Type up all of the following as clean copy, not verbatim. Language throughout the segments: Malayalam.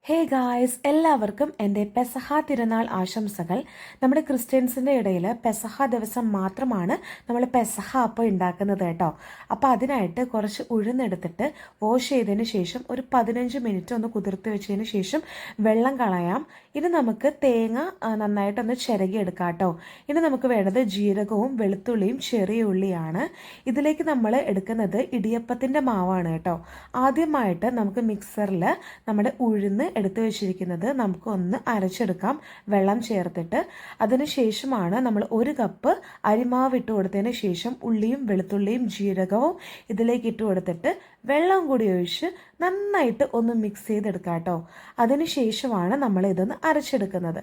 ഹേ ഗായ്സ്, എല്ലാവർക്കും എൻ്റെ പെസഹ തിരുനാൾ ആശംസകൾ. നമ്മുടെ ക്രിസ്ത്യൻസിൻ്റെ ഇടയിൽ പെസഹ ദിവസം മാത്രമാണ് നമ്മൾ പെസഹ അപ്പം ഉണ്ടാക്കുന്നത് കേട്ടോ. അപ്പോൾ അതിനായിട്ട് കുറച്ച് ഉഴുന്നെടുത്തിട്ട് വാഷ് ചെയ്തതിന് ശേഷം ഒരു 15 മിനിറ്റ് ഒന്ന് കുതിർത്ത് വെച്ചതിന് ശേഷം വെള്ളം കളയാം. ഇനി നമുക്ക് തേങ്ങ നന്നായിട്ടൊന്ന് ചിരകിയെടുക്കാം കേട്ടോ. ഇനി നമുക്ക് വേണ്ടത് ജീരകവും വെളുത്തുള്ളിയും ചെറിയ ഉള്ളിയാണ്. ഇതിലേക്ക് നമ്മൾ എടുക്കുന്നത് ഇടിയപ്പത്തിൻ്റെ മാവാണ് കേട്ടോ. ആദ്യമായിട്ട് നമുക്ക് മിക്സറിൽ നമ്മുടെ ഉഴുന്ന് എടുത്തു വെച്ചിരിക്കുന്നത് നമുക്ക് ഒന്ന് അരച്ചെടുക്കാം വെള്ളം ചേർത്തിട്ട്. അതിനുശേഷമാണ് നമ്മൾ 1 കപ്പ് അരിമാവ് ഇട്ട് കൊടുത്തതിന് ശേഷം ഉള്ളിയും വെളുത്തുള്ളിയും ജീരകവും ഇതിലേക്ക് ഇട്ട് കൊടുത്തിട്ട് വെള്ളം കൂടി ഒഴിച്ച് നന്നായിട്ട് ഒന്ന് മിക്സ് ചെയ്തെടുക്കാം കേട്ടോ. അതിനുശേഷമാണ് നമ്മൾ ഇതൊന്ന് അരച്ചെടുക്കുന്നത്.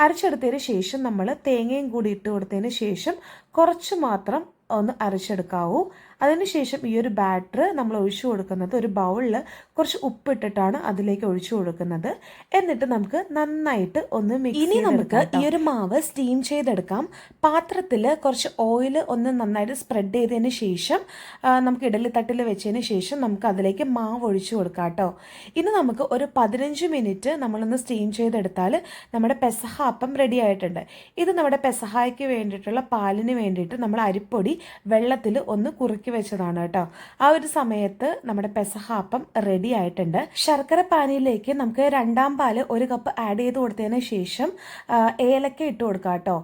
അരച്ചെടുത്തതിന് ശേഷം നമ്മൾ തേങ്ങയും കൂടി ഇട്ട് കൊടുത്തതിന് ശേഷം കുറച്ച് മാത്രം ഒന്ന് അരച്ചെടുക്കാവൂ. അതിനുശേഷം ഈ ഒരു ബാറ്റർ നമ്മൾ ഒഴിച്ചു കൊടുക്കുന്നത് ഒരു ബൗളിൽ കുറച്ച് ഉപ്പിട്ടിട്ടാണ് അതിലേക്ക് ഒഴിച്ചു കൊടുക്കുന്നത്. എന്നിട്ട് നമുക്ക് നന്നായിട്ട് ഒന്ന് മിക്സ് ചെയ്ത് ഇനി നമുക്ക് ഈ ഒരു മാവ് സ്റ്റീം ചെയ്തെടുക്കാം. പാത്രത്തിൽ കുറച്ച് ഓയിൽ ഒന്ന് നന്നായിട്ട് സ്പ്രെഡ് ചെയ്തതിന് ശേഷം നമുക്ക് ഇഡലി തട്ടിൽ വെച്ചതിന് ശേഷം നമുക്ക് അതിലേക്ക് മാവ് ഒഴിച്ചു കൊടുക്കാം കേട്ടോ. ഇനി നമുക്ക് ഒരു 15 മിനിറ്റ് നമ്മളൊന്ന് സ്റ്റീം ചെയ്തെടുത്താൽ നമ്മുടെ പെസഹ അപ്പം റെഡി ആയിട്ടുണ്ട്. ഇത് നമ്മുടെ പെസഹായ്ക്ക് വേണ്ടിയിട്ടുള്ള പാലിന് വേണ്ടിയിട്ട് നമ്മൾ അരിപ്പൊടി വെള്ളത്തിൽ ഒന്ന് കുറുക്കി വെച്ചതാണ് കേട്ടോ. ആ ഒരു സമയത്ത് നമ്മുടെ പെസഹ അപ്പം റെഡി ആയിട്ടുണ്ട്. ശർക്കര പാനിയിലേക്ക് നമുക്ക് 2-ാം പാല് 1 കപ്പ് ആഡ് ചെയ്ത് കൊടുത്തതിന് ശേഷം ഏലക്ക ഇട്ട് കൊടുക്കാം കേട്ടോ.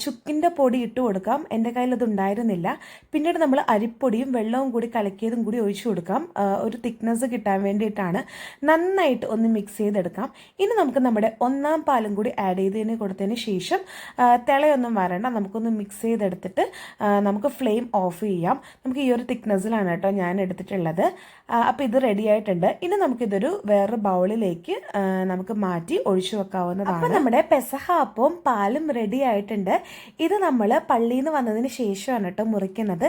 ചുക്കിൻ്റെ പൊടി ഇട്ട് കൊടുക്കാം. എൻ്റെ കയ്യിൽ അത് ഉണ്ടായിരുന്നില്ല. പിന്നീട് നമ്മൾ അരിപ്പൊടിയും വെള്ളവും കൂടി കലക്കിയതും കൂടി ഒഴിച്ചു കൊടുക്കാം. ഒരു തിക്നെസ് കിട്ടാൻ വേണ്ടിയിട്ടാണ്. നന്നായിട്ട് ഒന്ന് മിക്സ് ചെയ്തെടുക്കാം. ഇനി നമുക്ക് നമ്മുടെ 1-ാം പാലും കൂടി ആഡ് ചെയ്തതിന് കൊടുത്തതിന് ശേഷം തിളയൊന്നും വരണ്ട, നമുക്കൊന്ന് മിക്സ് ചെയ്തെടുത്തിട്ട് നമുക്ക് ഫ്ലെയിം ഓഫ് ചെയ്യാം. നമുക്ക് ഈ ഒരു തിക്നെസ്സിലാണ് കേട്ടോ ഞാൻ എടുത്തിട്ടുള്ളത്. അപ്പോൾ ഇത് റെഡി ആയിട്ടുണ്ട്. ഇനി നമുക്കിതൊരു വേറൊരു ബൗളിലേക്ക് നമുക്ക് മാറ്റി ഒഴിച്ചു വെക്കാവുന്നതാണ്. അപ്പോൾ നമ്മുടെ പെസഹ അപ്പവും പാലും റെഡി ആയിട്ടുണ്ട്. ഇത് നമ്മൾ പള്ളിയിൽ നിന്ന് വന്നതിന് ശേഷമാണ് കേട്ടോ മുറിക്കുന്നത്.